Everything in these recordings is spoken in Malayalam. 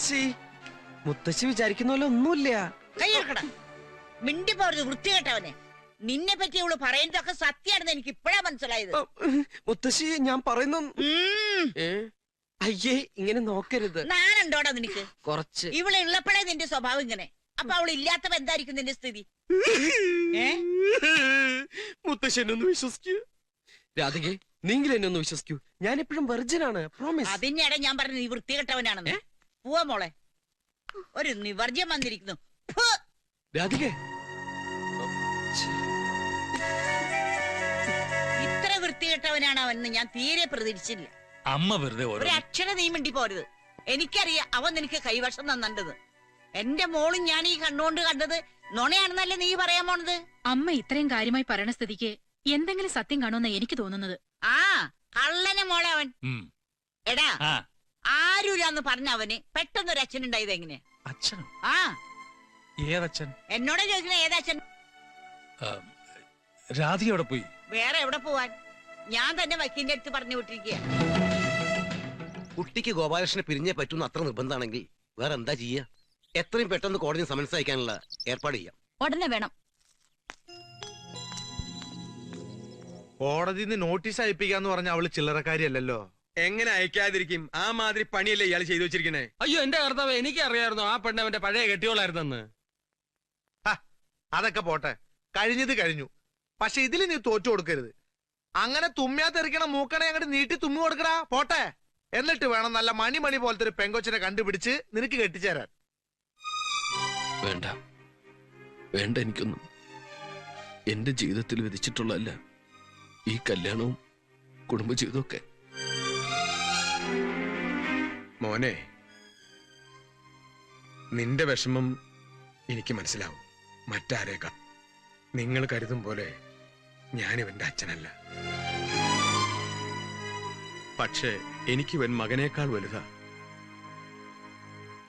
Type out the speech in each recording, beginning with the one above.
മുത്തശ്ശി മുത്തശ്ശി വിചാരിക്കുന്ന പോലെ ഒന്നുമില്ല. കൈയെടുക്കട, മിണ്ടി പോരുത് വൃത്തികെട്ടവനെ. നിന്നെ പറ്റി അവള് പറയുന്നതൊക്കെ സത്യമാണെന്ന് എനിക്ക് ഇപ്പഴാ മനസ്സിലായത്. മുത്തശ്ശി ഞാൻ പറയുന്ന അയ്യേ ഇങ്ങനെ നോക്കരുത്. നാനുണ്ടോടാ നിനക്ക്? കുറച്ച്. ഇവളെ ഉള്ളപ്പോഴേ നിന്റെ സ്വഭാവം ഇങ്ങനെ. അപ്പൊ അവൾ ഇല്ലാത്തപ്പോ എന്തായിരിക്കും നിന്റെ സ്ഥിതി? മുത്തശ്ശി എന്നെ ഒന്ന് വിശ്വസിക്കൂ. രാധികെ നീങ്കിലും എന്നെ ഒന്ന് വിശ്വസിക്കൂ. ഞാൻ എപ്പോഴും വെർജിനാണ്, പ്രോമിസ്. അതിനെടാ ഞാൻ പറഞ്ഞു നീ വൃത്തികെട്ടവനാണെന്ന്. പോവാ മോളെ, ഒരു നിവർജ്യം വന്നിരിക്കുന്നു. രാധികെ ഇത്ര വൃത്തികെട്ടവനാണ് അവൻ ഞാൻ തീരെ പ്രതീക്ഷിച്ചില്ല. അമ്മ വെറുതെ ഒരു അക്ഷരം നീ മിണ്ടി പോരുത്. എനിക്കറിയാം അവൻ നിനക്ക് കൈവശം തന്നിട്ടത്. എന്റെ മോളും ഞാൻ ഈ കണ്ണുകൊണ്ട് കണ്ടത് നുണയാണെന്നല്ലേ നീ പറയാൻ പോണത്? അമ്മ ഇത്രയും കാര്യമായി പറയണ സ്ഥിതിക്ക് എന്തെങ്കിലും സത്യം കാണുമെന്ന് എനിക്ക് തോന്നുന്നത്. ആ കള്ളനെ മോളെ അവൻ. എടാ ആരുമില്ലാന്ന് പറഞ്ഞ അവന് പെട്ടെന്നൊരു അച്ഛൻ ഉണ്ടായത് എങ്ങനെ? അച്ഛനോ? ആ ഏതച്ഛൻ? എന്നോട് ചോദിക്കണ ഏതച്ഛൻ? രാധിക എവിടെ പോയി? വേറെ എവിടെ പോവാൻ? ഞാൻ തന്നെ വക്കീലിന്റെ അടുത്ത് പറഞ്ഞു വിട്ടിരിക്കുക. കുട്ടിക്ക് ഗോപാലകൃഷ്ണനെ പിരിഞ്ഞേ പറ്റുന്ന അത്ര നിർബന്ധമാണെങ്കിൽ വേറെ എന്താ ചെയ്യാ? എത്രയും പെട്ടെന്ന് കോടതി സമൻസ് അയക്കാനുള്ള ഏർപ്പാട് ചെയ്യാം. ഉടനെ വേണം. കോടതിന്ന് നോട്ടീസ് അയപ്പിക്കാന്ന് പറഞ്ഞ അവള് ചില്ലറക്കാരിയല്ലോ. എങ്ങനെ അയക്കാതിരിക്കും? ആ മാതിരി പണിയല്ലേ ഇയാൾ ചെയ്തു വെച്ചിരിക്കണേ. അയ്യോ എന്റെ കർത്താവ്, എനിക്ക് അറിയായിരുന്നു ആ പെണ്ണ് അവന്റെ പഴയ കെട്ടിയോളായിരുന്നെന്ന്. അതൊക്കെ പോട്ടെ, കഴിഞ്ഞത് കഴിഞ്ഞു. പക്ഷെ ഇതില് നീ തോറ്റു കൊടുക്കരുത്. അങ്ങനെ തുമ്മിയാ തെറിക്കണ മൂക്കണെ അങ്ങോട്ട് നീട്ടി തുമ്മി കൊടുക്കടാ. പോട്ടെ, എന്നിട്ട് വേണം നല്ല മണി പോലത്തെ ഒരു പെങ്കൊച്ചിനെ കണ്ടുപിടിച്ച് നിനക്ക് കെട്ടിച്ചേരാൻ. വേണ്ട വേണ്ട, എനിക്കൊന്നും എന്റെ ജീവിതത്തിൽ വിധിച്ചിട്ടുള്ളതല്ല ഈ കല്യാണവും കുടുംബജീവിതവും ഒക്കെ. മോനെ, നിന്റെ വിഷമം എനിക്ക് മനസ്സിലാവും. മറ്റാരേക്കാൾ നിങ്ങൾ കരുതും പോലെ ഞാനിവന്റെ അച്ഛനല്ല. പക്ഷേ എനിക്കിവൻ മകനേക്കാൾ വലുതാ.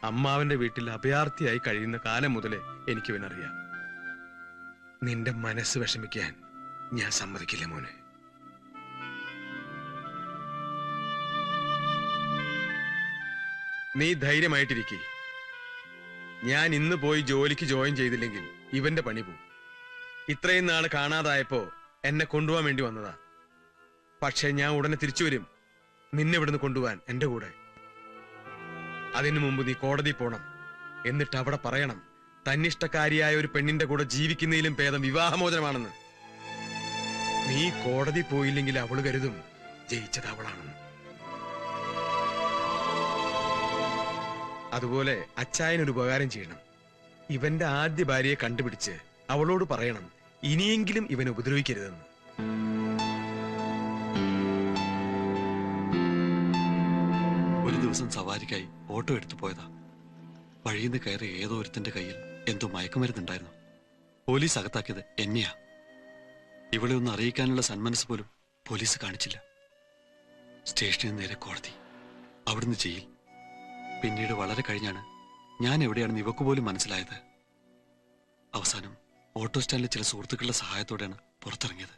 അമ്മാവന്റെ വീട്ടിൽ അഭയാർത്ഥിയായി കഴിയുന്ന കാലം മുതലേ എനിക്കിവനറിയാം. നിന്റെ മനസ്സ് വിഷമിക്കാൻ ഞാൻ സമ്മതിക്കില്ല മോനെ. നീ ധൈര്യമായിട്ടിരിക്കേ. ഞാൻ ഇന്ന് പോയി ജോലിക്ക് ജോയിൻ ചെയ്തില്ലെങ്കിൽ ഇവന്റെ പണി പോവും. ഇത്രയും നാള് കാണാതായപ്പോ എന്നെ കൊണ്ടുപോകാൻ വേണ്ടി വന്നതാ. പക്ഷെ ഞാൻ ഉടനെ തിരിച്ചു വരും നിന്നെ ഇവിടുന്ന് കൊണ്ടുപോവാൻ എന്റെ കൂടെ. അതിനു മുമ്പ് നീ കോടതി പോണം. എന്നിട്ട് അവിടെ പറയണം തന്നിഷ്ടക്കാരിയായ ഒരു പെണ്ണിന്റെ കൂടെ ജീവിക്കുന്നതിലും ഭേദം വിവാഹമോചനമാണെന്ന്. നീ കോടതി പോയില്ലെങ്കിൽ അവള് കരുതും ജയിച്ചത് അവളാണെന്ന്. അതുപോലെ അച്ചായനൊരു ഉപകാരം ചെയ്യണം. ഇവന്റെ ആദ്യ ഭാര്യയെ കണ്ടുപിടിച്ച് അവളോട് പറയണം ഇനിയെങ്കിലും ഇവനെ ഉപദ്രവിക്കരുതെന്ന്. ഒരു ദിവസം സവാരിക്കായി ഓട്ടോ എടുത്തു പോയതാ. വഴിയിൽ നിന്ന് കയറി ഏതോ ഒരുത്തന്റെ കയ്യിൽ എന്തോ മയക്കുമരുന്നുണ്ടായിരുന്നു. പോലീസ് അകത്താക്കിയത് എന്നെയാ. ഇവളെ ഒന്ന് അറിയിക്കാനുള്ള സന്മനസ് പോലും പോലീസ് കാണിച്ചില്ല. സ്റ്റേഷനിൽ നേരെ കോടതി, അവിടുന്ന് ജയിൽ. പിന്നീട് വളരെ കഴിഞ്ഞാണ് ഞാൻ എവിടെയാണെന്ന് ഇവക്ക് പോലും മനസ്സിലായത്. അവസാനം ഓട്ടോ സ്റ്റാൻഡിലെ ചില സുഹൃത്തുക്കളുടെ സഹായത്തോടെയാണ് പുറത്തിറങ്ങിയത്.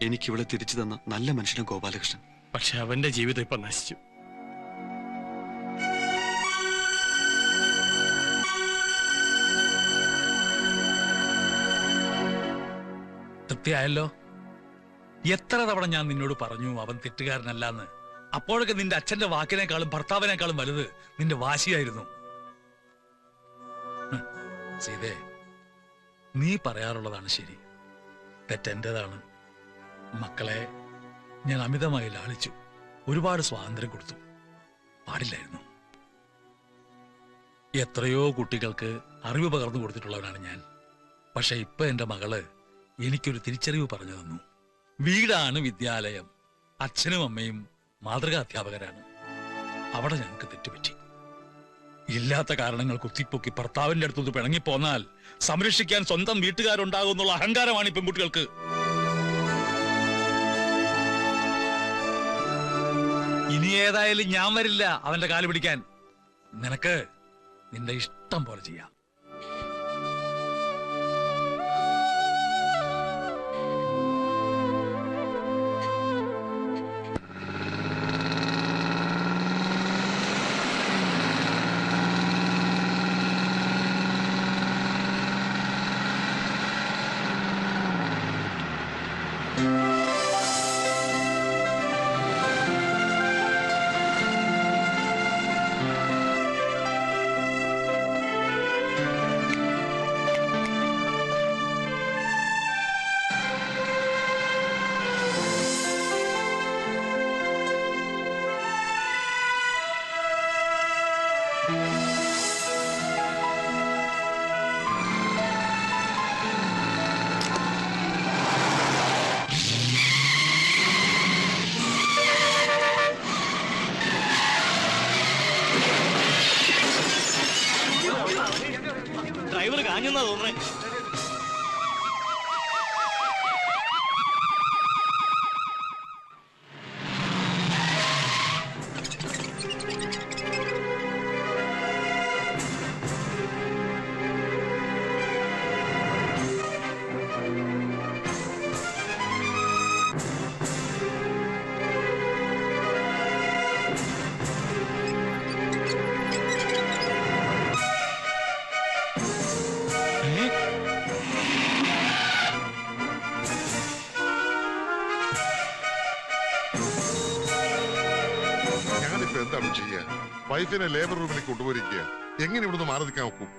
എനിക്കിവളെ തിരിച്ചു തന്ന നല്ല മനുഷ്യനും ഗോപാലകൃഷ്ണൻ. പക്ഷെ അവന്റെ ജീവിതം ഇപ്പൊ നശിച്ചു. തൃപ്തിയായല്ലോ? എത്ര തവണ ഞാൻ നിന്നോട് പറഞ്ഞു അവൻ തെറ്റുകാരനല്ലാന്ന്. അപ്പോഴൊക്കെ നിന്റെ അച്ഛന്റെ വാക്കിനേക്കാളും ഭർത്താവിനേക്കാളും വലുത് നിന്റെ വാശിയായിരുന്നു. സീതേ, നീ പറയാറുള്ളതാണ് ശരി, തെറ്റെന്റേതാണ്. മക്കളെ ഞാൻ അമിതമായി ലാളിച്ചു, ഒരുപാട് സ്വാതന്ത്ര്യം കൊടുത്തു. പാടില്ലായിരുന്നു. എത്രയോ കുട്ടികൾക്ക് അറിവ് പകർന്നു കൊടുത്തിട്ടുള്ളവനാണ് ഞാൻ. പക്ഷെ ഇപ്പൊ എന്റെ മകള് എനിക്കൊരു തിരിച്ചറിവ് പറഞ്ഞു തന്നു. വീടാണ് വിദ്യാലയം, അച്ഛനും അമ്മയും മാതൃകാ അധ്യാപകരാണ്. അവിടെ ഞങ്ങൾക്ക് തെറ്റുപറ്റി. ഇല്ലാത്ത കാരണങ്ങൾ കുത്തിപ്പൊക്കി ഭർത്താവിന്റെ അടുത്തുനിന്ന് പിണങ്ങിപ്പോന്നാൽ സംരക്ഷിക്കാൻ സ്വന്തം വീട്ടുകാരുണ്ടാകുന്നുള്ള അഹങ്കാരമാണ് ഈ പെൺകുട്ടികൾക്ക്. ഇനി ഏതായാലും ഞാൻ വരില്ല അവന്റെ കാല് പിടിക്കാൻ. നിനക്ക് നിന്റെ ഇഷ്ടം പോലെ ചെയ്യാം. ഡ്രൈവർ കാഞ്ഞെന്നാ തോന്നണേ. ഞാനിപ്പോ എന്താണ് ചെയ്യാ? വൈഫിനെ ലേബർ റൂമിലേക്ക് കൊണ്ടുപോയിരിക്കുക. എങ്ങനെ ഇവിടുന്ന് മാറി നിൽക്കാൻ നോക്കും?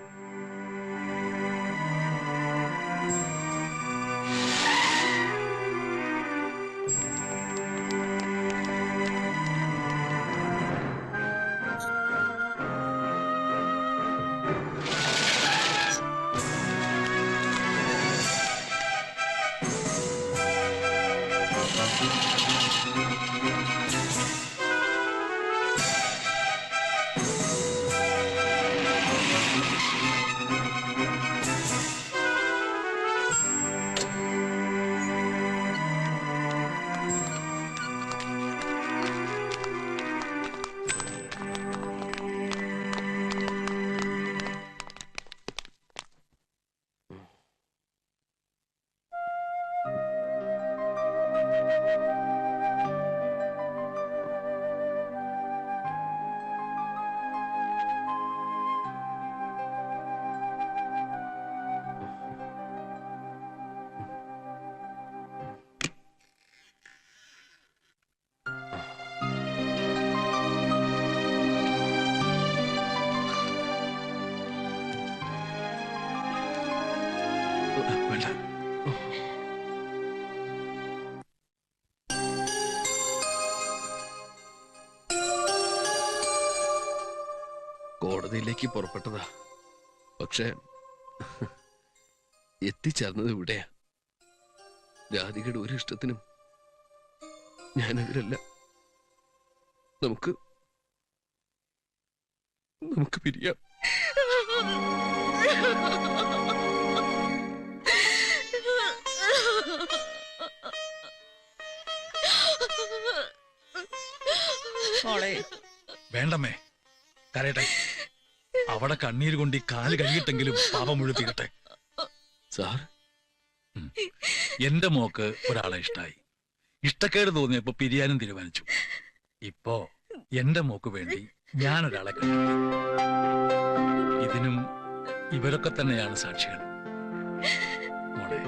വേണ്ട. കോടതിയിലേക്ക് പുറപ്പെട്ടതാ. പക്ഷെ എത്തിച്ചേർന്നത് ഇവിടെയാ. രാധികയുടെ ഒരു ഇഷ്ടത്തിനും ഞാനെതിരല്ല. നമുക്ക് പിരിയാം. വേണ്ടമ്മേ, കരയട്ടെ. അവിടെ കണ്ണീര് കൊണ്ട് ഈ കാല് കഴുകിട്ടെങ്കിലും പാപം മുഴുവൻ തീരട്ടെ. സാർ, എന്റെ മോക്ക് ഒരാളെ ഇഷ്ടായി. ഇഷ്ടക്കേട് തോന്നിയപ്പോ പിരിയാനും തീരുമാനിച്ചു. ഇപ്പോ എന്റെ മോക്ക് വേണ്ടി ഞാനൊരാളെ കണ്ടെത്തി. ഇതിനും ഇവരൊക്കെ തന്നെയാണ് സാക്ഷികൾ. മോളെ,